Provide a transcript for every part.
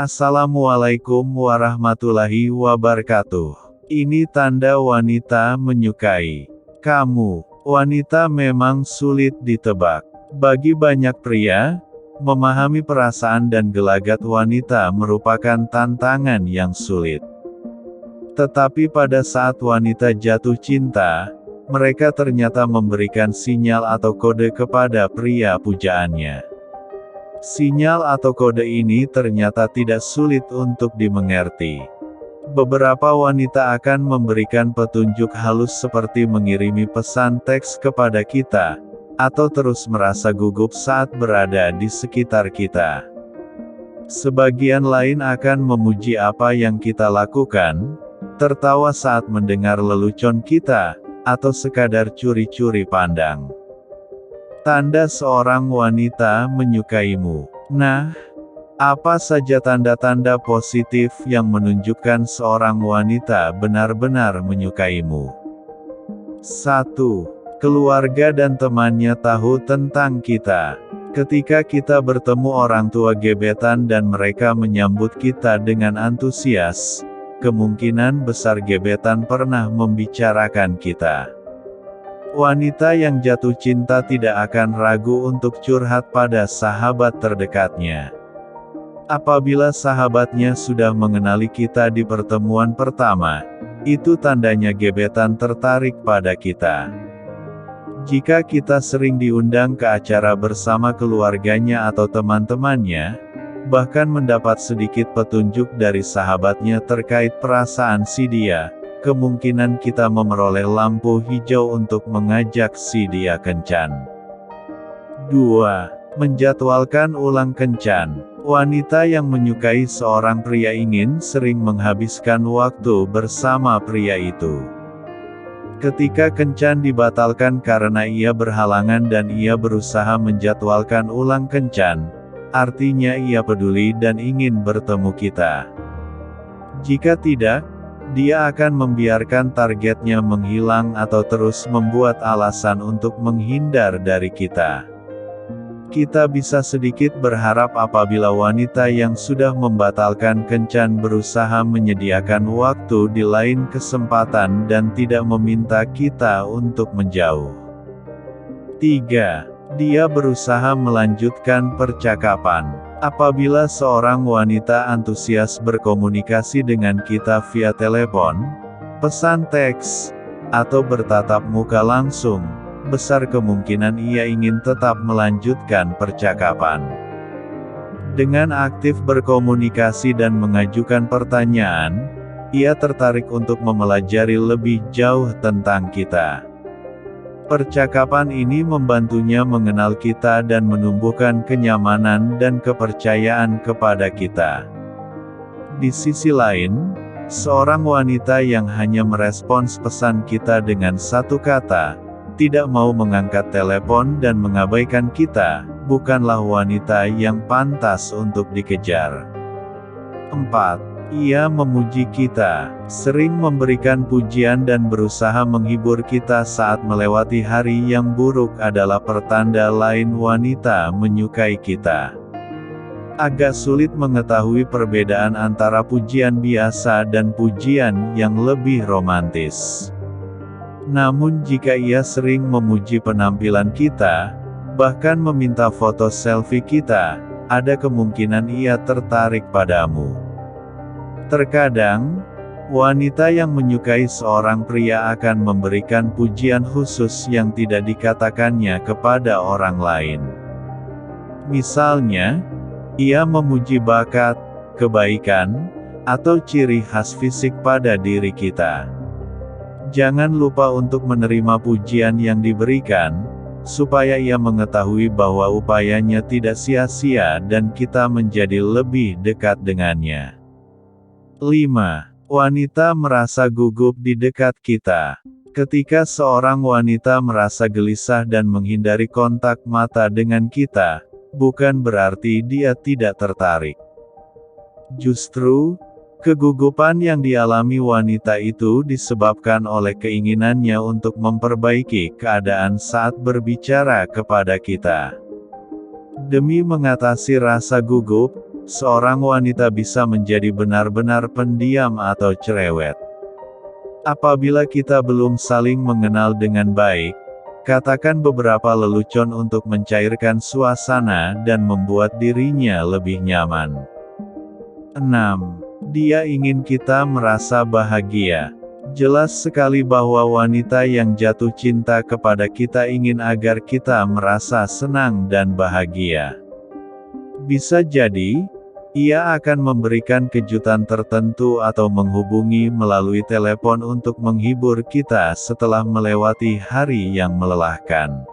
Assalamualaikum warahmatullahi wabarakatuh. Ini tanda wanita menyukai kamu. Wanita memang sulit ditebak. Bagi banyak pria, memahami perasaan dan gelagat wanita merupakan tantangan yang sulit. Tetapi pada saat wanita jatuh cinta, mereka ternyata memberikan sinyal atau kode kepada pria pujaannya. Sinyal atau kode ini ternyata tidak sulit untuk dimengerti. Beberapa wanita akan memberikan petunjuk halus seperti mengirimi pesan teks kepada kita, atau terus merasa gugup saat berada di sekitar kita. Sebagian lain akan memuji apa yang kita lakukan, tertawa saat mendengar lelucon kita, atau sekadar curi-curi pandang. Tanda seorang wanita menyukaimu. Nah, apa saja tanda-tanda positif yang menunjukkan seorang wanita benar-benar menyukaimu? 1. Keluarga dan temannya tahu tentang kita. Ketika kita bertemu orang tua gebetan dan mereka menyambut kita dengan antusias, kemungkinan besar gebetan pernah membicarakan kita. Wanita yang jatuh cinta tidak akan ragu untuk curhat pada sahabat terdekatnya. Apabila sahabatnya sudah mengenali kita di pertemuan pertama, itu tandanya gebetan tertarik pada kita. Jika kita sering diundang ke acara bersama keluarganya atau teman-temannya, bahkan mendapat sedikit petunjuk dari sahabatnya terkait perasaan si dia, kemungkinan kita memperoleh lampu hijau untuk mengajak si dia kencan. 2. Menjadwalkan ulang kencan. Wanita yang menyukai seorang pria ingin sering menghabiskan waktu bersama pria itu. Ketika kencan dibatalkan karena ia berhalangan dan ia berusaha menjadwalkan ulang kencan, artinya ia peduli dan ingin bertemu kita. Jika tidak, dia akan membiarkan targetnya menghilang atau terus membuat alasan untuk menghindar dari kita. Kita bisa sedikit berharap apabila wanita yang sudah membatalkan kencan berusaha menyediakan waktu di lain kesempatan dan tidak meminta kita untuk menjauh. 3. Dia berusaha melanjutkan percakapan. Apabila seorang wanita antusias berkomunikasi dengan kita via telepon, pesan teks, atau bertatap muka langsung, besar kemungkinan ia ingin tetap melanjutkan percakapan. Dengan aktif berkomunikasi dan mengajukan pertanyaan, ia tertarik untuk mempelajari lebih jauh tentang kita. Percakapan ini membantunya mengenal kita dan menumbuhkan kenyamanan dan kepercayaan kepada kita. Di sisi lain, seorang wanita yang hanya merespons pesan kita dengan satu kata, tidak mau mengangkat telepon dan mengabaikan kita, bukanlah wanita yang pantas untuk dikejar. 4. Ia memuji kita, sering memberikan pujian dan berusaha menghibur kita saat melewati hari yang buruk adalah pertanda lain wanita menyukai kita. Agak sulit mengetahui perbedaan antara pujian biasa dan pujian yang lebih romantis. Namun jika ia sering memuji penampilan kita, bahkan meminta foto selfie kita, ada kemungkinan ia tertarik padamu. Terkadang, wanita yang menyukai seorang pria akan memberikan pujian khusus yang tidak dikatakannya kepada orang lain. Misalnya, ia memuji bakat, kebaikan, atau ciri khas fisik pada diri kita. Jangan lupa untuk menerima pujian yang diberikan, supaya ia mengetahui bahwa upayanya tidak sia-sia dan kita menjadi lebih dekat dengannya. 5. Wanita merasa gugup di dekat kita. Ketika seorang wanita merasa gelisah dan menghindari kontak mata dengan kita, bukan berarti dia tidak tertarik. Justru, kegugupan yang dialami wanita itu disebabkan oleh keinginannya untuk memperbaiki keadaan saat berbicara kepada kita. Demi mengatasi rasa gugup, seorang wanita bisa menjadi benar-benar pendiam atau cerewet. Apabila kita belum saling mengenal dengan baik, katakan beberapa lelucon untuk mencairkan suasana dan membuat dirinya lebih nyaman. 6. Dia ingin kita merasa bahagia. Jelas sekali bahwa wanita yang jatuh cinta kepada kita ingin agar kita merasa senang dan bahagia. Bisa jadi, ia akan memberikan kejutan tertentu atau menghubungi melalui telepon untuk menghibur kita setelah melewati hari yang melelahkan.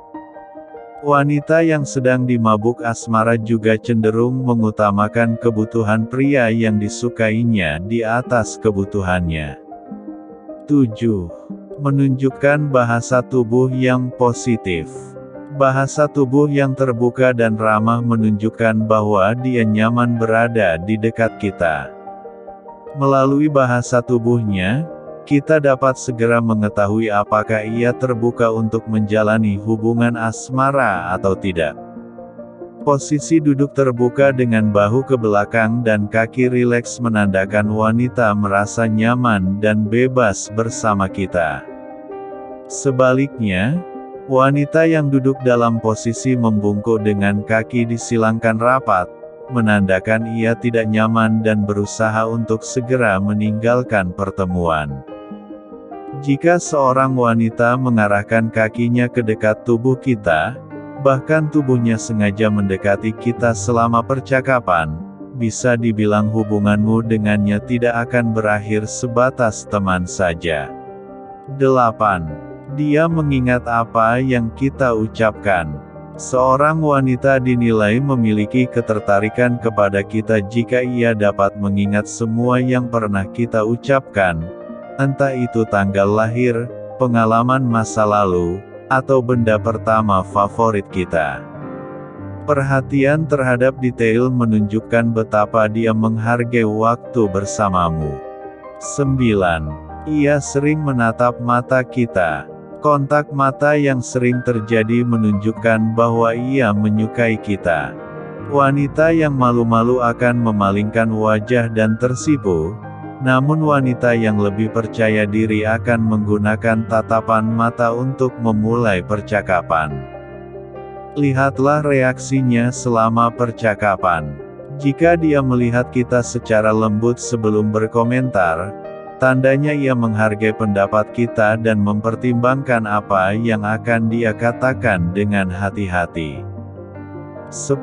Wanita yang sedang dimabuk asmara juga cenderung mengutamakan kebutuhan pria yang disukainya di atas kebutuhannya. 7. Menunjukkan bahasa tubuh yang positif. Bahasa tubuh yang terbuka dan ramah menunjukkan bahwa dia nyaman berada di dekat kita. Melalui bahasa tubuhnya, kita dapat segera mengetahui apakah ia terbuka untuk menjalani hubungan asmara atau tidak. Posisi duduk terbuka dengan bahu ke belakang dan kaki rileks menandakan wanita merasa nyaman dan bebas bersama kita. Sebaliknya, wanita yang duduk dalam posisi membungkuk dengan kaki disilangkan rapat, menandakan ia tidak nyaman dan berusaha untuk segera meninggalkan pertemuan. Jika seorang wanita mengarahkan kakinya ke dekat tubuh kita, bahkan tubuhnya sengaja mendekati kita selama percakapan, bisa dibilang hubunganmu dengannya tidak akan berakhir sebatas teman saja. 8. Dia mengingat apa yang kita ucapkan. Seorang wanita dinilai memiliki ketertarikan kepada kita jika ia dapat mengingat semua yang pernah kita ucapkan, entah itu tanggal lahir, pengalaman masa lalu, atau benda pertama favorit kita. Perhatian terhadap detail menunjukkan betapa dia menghargai waktu bersamamu. 9. Ia sering menatap mata kita. Kontak mata yang sering terjadi menunjukkan bahwa ia menyukai kita. Wanita yang malu-malu akan memalingkan wajah dan tersipu, namun wanita yang lebih percaya diri akan menggunakan tatapan mata untuk memulai percakapan. Lihatlah reaksinya selama percakapan. Jika dia melihat kita secara lembut sebelum berkomentar, tandanya ia menghargai pendapat kita dan mempertimbangkan apa yang akan dia katakan dengan hati-hati. 10.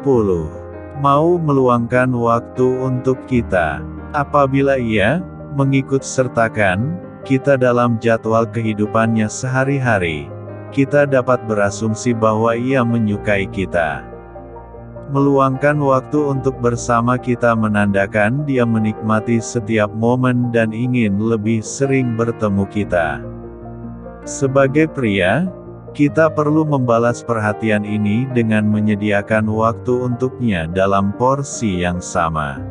Mau meluangkan waktu untuk kita. Apabila ia mengikut sertakan kita dalam jadwal kehidupannya sehari-hari, kita dapat berasumsi bahwa ia menyukai kita. Meluangkan waktu untuk bersama kita menandakan dia menikmati setiap momen dan ingin lebih sering bertemu kita. Sebagai pria, kita perlu membalas perhatian ini dengan menyediakan waktu untuknya dalam porsi yang sama.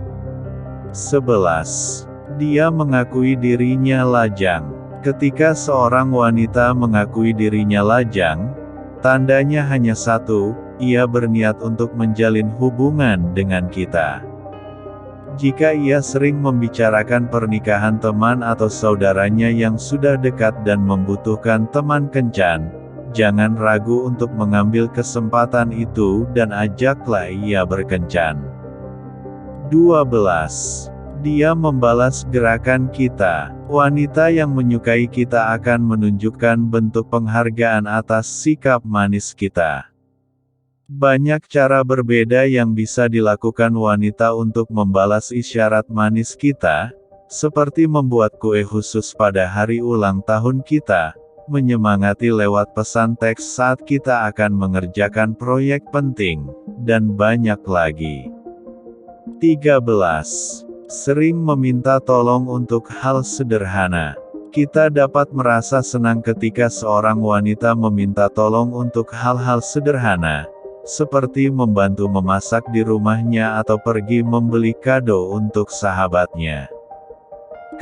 11. Dia mengakui dirinya lajang. Ketika seorang wanita mengakui dirinya lajang, tandanya hanya satu, ia berniat untuk menjalin hubungan dengan kita. Jika ia sering membicarakan pernikahan teman atau saudaranya yang sudah dekat dan membutuhkan teman kencan, jangan ragu untuk mengambil kesempatan itu dan ajaklah ia berkencan. 12. Dia membalas gerakan kita. Wanita yang menyukai kita akan menunjukkan bentuk penghargaan atas sikap manis kita. Banyak cara berbeda yang bisa dilakukan wanita untuk membalas isyarat manis kita, seperti membuat kue khusus pada hari ulang tahun kita, menyemangati lewat pesan teks saat kita akan mengerjakan proyek penting, dan banyak lagi. 13. Sering meminta tolong untuk hal sederhana. Kita dapat merasa senang ketika seorang wanita meminta tolong untuk hal-hal sederhana, seperti membantu memasak di rumahnya atau pergi membeli kado untuk sahabatnya.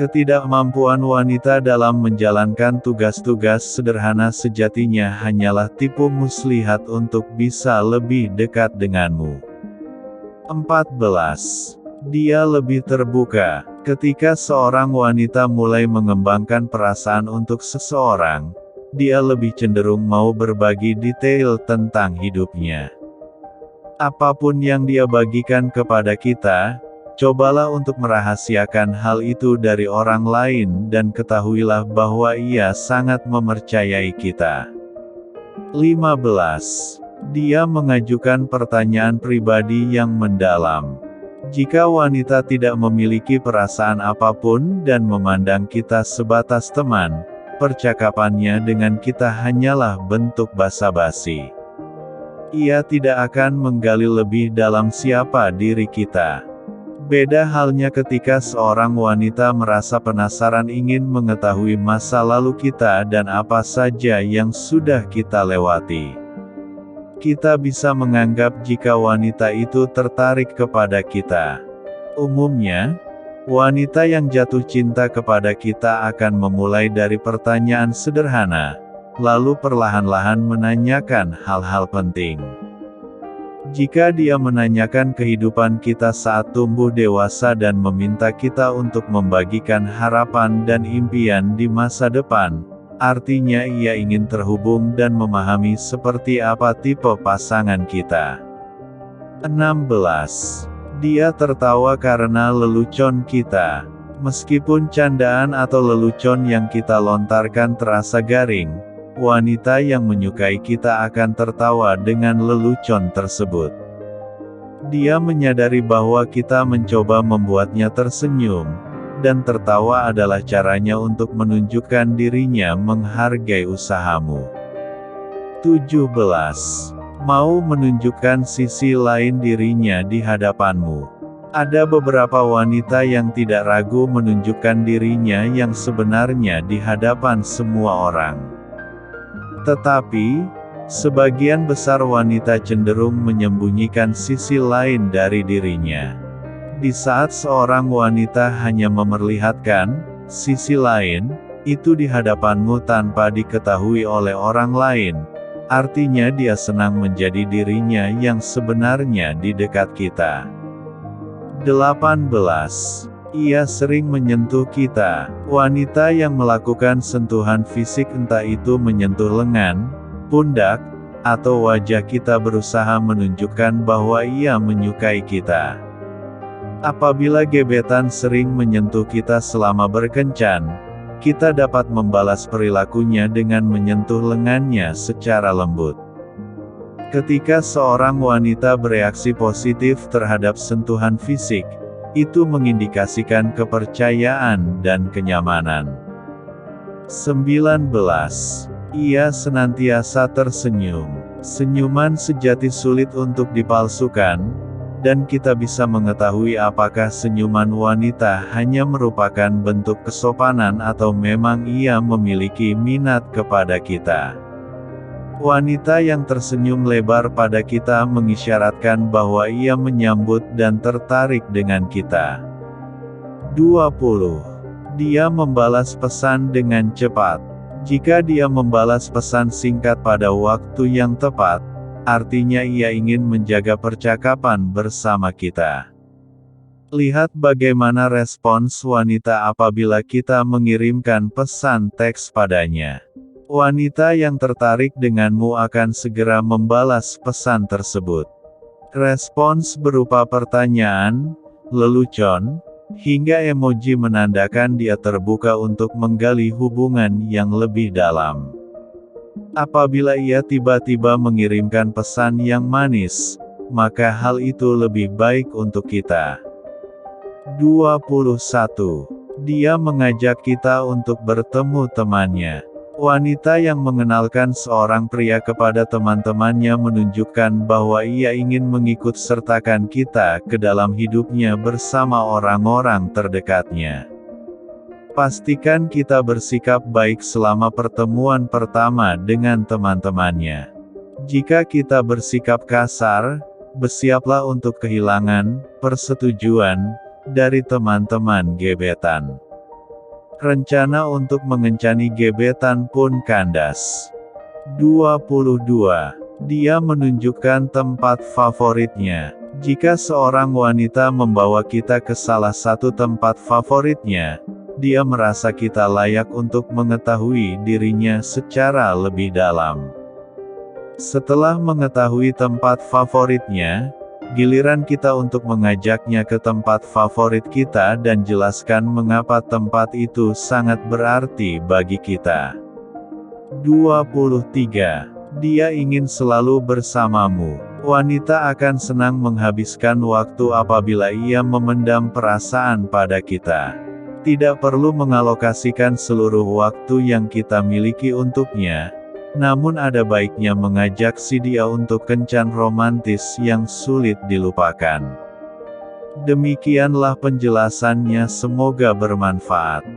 Ketidakmampuan wanita dalam menjalankan tugas-tugas sederhana sejatinya hanyalah tipu muslihat untuk bisa lebih dekat denganmu. 14. Dia lebih terbuka. Ketika seorang wanita mulai mengembangkan perasaan untuk seseorang, dia lebih cenderung mau berbagi detail tentang hidupnya. Apapun yang dia bagikan kepada kita, cobalah untuk merahasiakan hal itu dari orang lain dan ketahuilah bahwa ia sangat mempercayai kita. 15. Dia mengajukan pertanyaan pribadi yang mendalam. Jika wanita tidak memiliki perasaan apapun dan memandang kita sebatas teman, percakapannya dengan kita hanyalah bentuk basa-basi. Ia tidak akan menggali lebih dalam siapa diri kita. Beda halnya ketika seorang wanita merasa penasaran ingin mengetahui masa lalu kita dan apa saja yang sudah kita lewati. Kita bisa menganggap jika wanita itu tertarik kepada kita. Umumnya, wanita yang jatuh cinta kepada kita akan memulai dari pertanyaan sederhana, lalu perlahan-lahan menanyakan hal-hal penting. Jika dia menanyakan kehidupan kita saat tumbuh dewasa dan meminta kita untuk membagikan harapan dan impian di masa depan, artinya ia ingin terhubung dan memahami seperti apa tipe pasangan kita. 16. Dia tertawa karena lelucon kita. Meskipun candaan atau lelucon yang kita lontarkan terasa garing, wanita yang menyukai kita akan tertawa dengan lelucon tersebut. Dia menyadari bahwa kita mencoba membuatnya tersenyum, dan tertawa adalah caranya untuk menunjukkan dirinya menghargai usahamu. 17. Mau menunjukkan sisi lain dirinya di hadapanmu. Ada beberapa wanita yang tidak ragu menunjukkan dirinya yang sebenarnya di hadapan semua orang. Tetapi, sebagian besar wanita cenderung menyembunyikan sisi lain dari dirinya. Di saat seorang wanita hanya memperlihatkan sisi lain itu di hadapanmu tanpa diketahui oleh orang lain, artinya dia senang menjadi dirinya yang sebenarnya di dekat kita. 18. Ia sering menyentuh kita. Wanita yang melakukan sentuhan fisik entah itu menyentuh lengan, pundak, atau wajah kita berusaha menunjukkan bahwa ia menyukai kita. Apabila gebetan sering menyentuh kita selama berkencan, kita dapat membalas perilakunya dengan menyentuh lengannya secara lembut. Ketika seorang wanita bereaksi positif terhadap sentuhan fisik, itu mengindikasikan kepercayaan dan kenyamanan. 19. Ia senantiasa tersenyum. Senyuman sejati sulit untuk dipalsukan, dan kita bisa mengetahui apakah senyuman wanita hanya merupakan bentuk kesopanan atau memang ia memiliki minat kepada kita. Wanita yang tersenyum lebar pada kita mengisyaratkan bahwa ia menyambut dan tertarik dengan kita. 20. Dia membalas pesan dengan cepat. Jika dia membalas pesan singkat pada waktu yang tepat, artinya ia ingin menjaga percakapan bersama kita. Lihat bagaimana respons wanita apabila kita mengirimkan pesan teks padanya. Wanita yang tertarik denganmu akan segera membalas pesan tersebut. Respons berupa pertanyaan, lelucon, hingga emoji menandakan dia terbuka untuk menggali hubungan yang lebih dalam. Apabila ia tiba-tiba mengirimkan pesan yang manis, maka hal itu lebih baik untuk kita. 21. Dia mengajak kita untuk bertemu temannya. Wanita yang mengenalkan seorang pria kepada teman-temannya menunjukkan bahwa ia ingin mengikut sertakan kita ke dalam hidupnya bersama orang-orang terdekatnya. Pastikan kita bersikap baik selama pertemuan pertama dengan teman-temannya. Jika kita bersikap kasar, bersiaplah untuk kehilangan persetujuan dari teman-teman gebetan. Rencana untuk mengencani gebetan pun kandas. 22. Dia menunjukkan tempat favoritnya. Jika seorang wanita membawa kita ke salah satu tempat favoritnya, dia merasa kita layak untuk mengetahui dirinya secara lebih dalam. Setelah mengetahui tempat favoritnya, giliran kita untuk mengajaknya ke tempat favorit kita dan jelaskan mengapa tempat itu sangat berarti bagi kita. 23. Dia ingin selalu bersamamu. Wanita akan senang menghabiskan waktu apabila ia memendam perasaan pada kita. Tidak perlu mengalokasikan seluruh waktu yang kita miliki untuknya, namun ada baiknya mengajak si dia untuk kencan romantis yang sulit dilupakan. Demikianlah penjelasannya, semoga bermanfaat.